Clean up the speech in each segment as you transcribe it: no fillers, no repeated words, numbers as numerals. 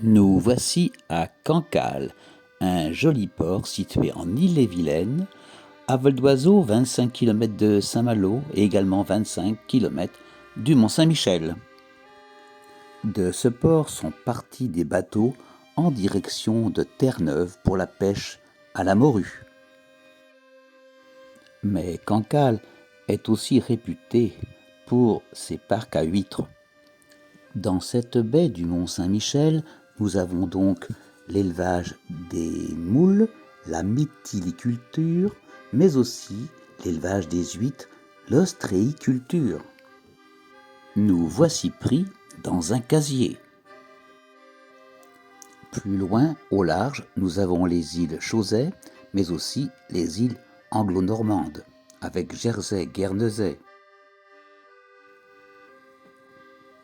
Nous voici à Cancale, un joli port situé en Ille-et-Vilaine, à vol d'oiseau 25 km de Saint-Malo et également 25 km du Mont-Saint-Michel. De ce port sont partis des bateaux en direction de Terre-Neuve pour la pêche à la morue. Mais Cancale est aussi réputé pour ses parcs à huîtres. Dans cette baie du Mont-Saint-Michel, nous avons donc l'élevage des moules, la mytiliculture, mais aussi l'élevage des huîtres, l'ostréiculture. Nous voici pris dans un casier. Plus loin, au large, nous avons les îles Chausey, mais aussi les îles anglo-normandes, avec Jersey, Guernesey.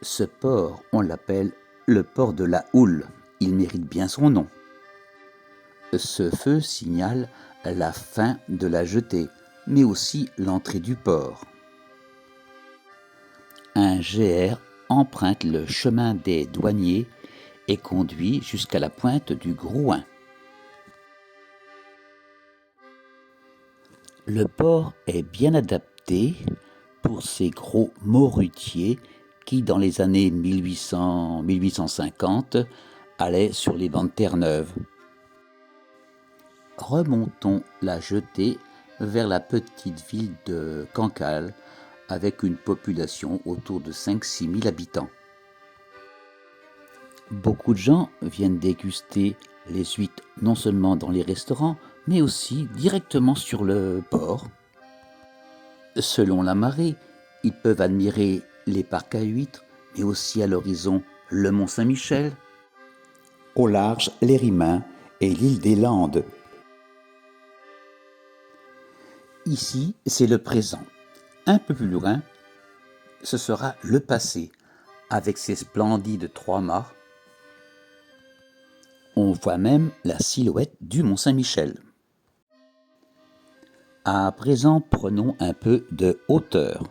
Ce port, on l'appelle le port de la Houle. Il mérite bien son nom. Ce feu signale la fin de la jetée, mais aussi l'entrée du port. Un GR emprunte le chemin des douaniers et conduit jusqu'à la pointe du Grouin. Le port est bien adapté pour ces gros morutiers qui, dans les années 1800-1850, allaient sur les bancs de Terre-Neuve. Remontons la jetée vers la petite ville de Cancale, avec une population autour de 5-6 000 habitants. Beaucoup de gens viennent déguster les huîtres non seulement dans les restaurants, mais aussi directement sur le port. Selon la marée, ils peuvent admirer les parcs à huîtres, mais aussi à l'horizon le Mont-Saint-Michel, au large les Rimins et l'île des Landes. Ici, c'est le présent. Un peu plus loin, ce sera le passé, avec ses splendides trois-mâts. On voit même la silhouette du Mont-Saint-Michel. À présent, prenons un peu de hauteur.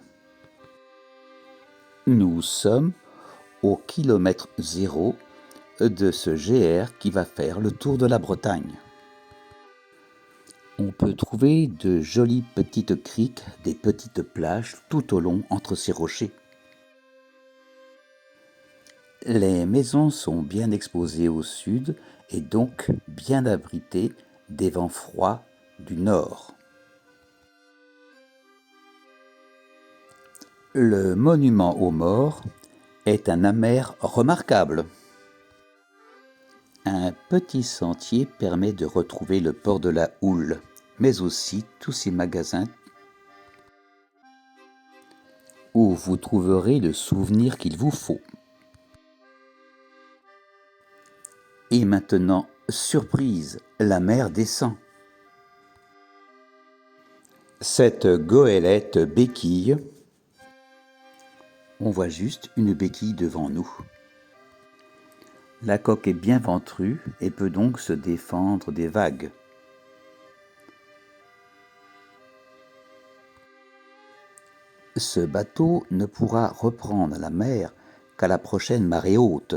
Nous sommes au kilomètre zéro de ce GR qui va faire le tour de la Bretagne. On peut trouver de jolies petites criques, des petites plages tout au long entre ces rochers. Les maisons sont bien exposées au sud et donc bien abritées des vents froids du nord. Le monument aux morts est un amer remarquable. Un petit sentier permet de retrouver le port de la Houle, mais aussi tous ces magasins où vous trouverez le souvenir qu'il vous faut. Et maintenant, surprise, la mer descend. Cette goélette béquille, on voit juste une béquille devant nous. La coque est bien ventrue et peut donc se défendre des vagues. Ce bateau ne pourra reprendre la mer qu'à la prochaine marée haute.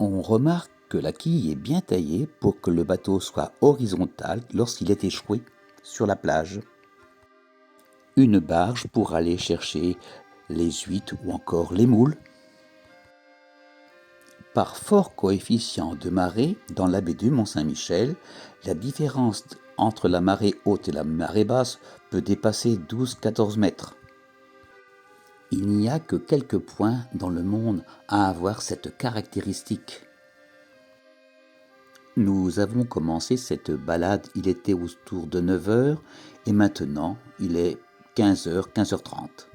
On remarque que la quille est bien taillée pour que le bateau soit horizontal lorsqu'il est échoué sur la plage. Une barge pour aller chercher les huîtres ou encore les moules. Par fort coefficient de marée, dans la baie du Mont-Saint-Michel, la différence entre la marée haute et la marée basse peut dépasser 12-14 mètres. Il n'y a que quelques points dans le monde à avoir cette caractéristique. Nous avons commencé cette balade, il était autour de 9 h et maintenant il est 15 h, 15 h 30.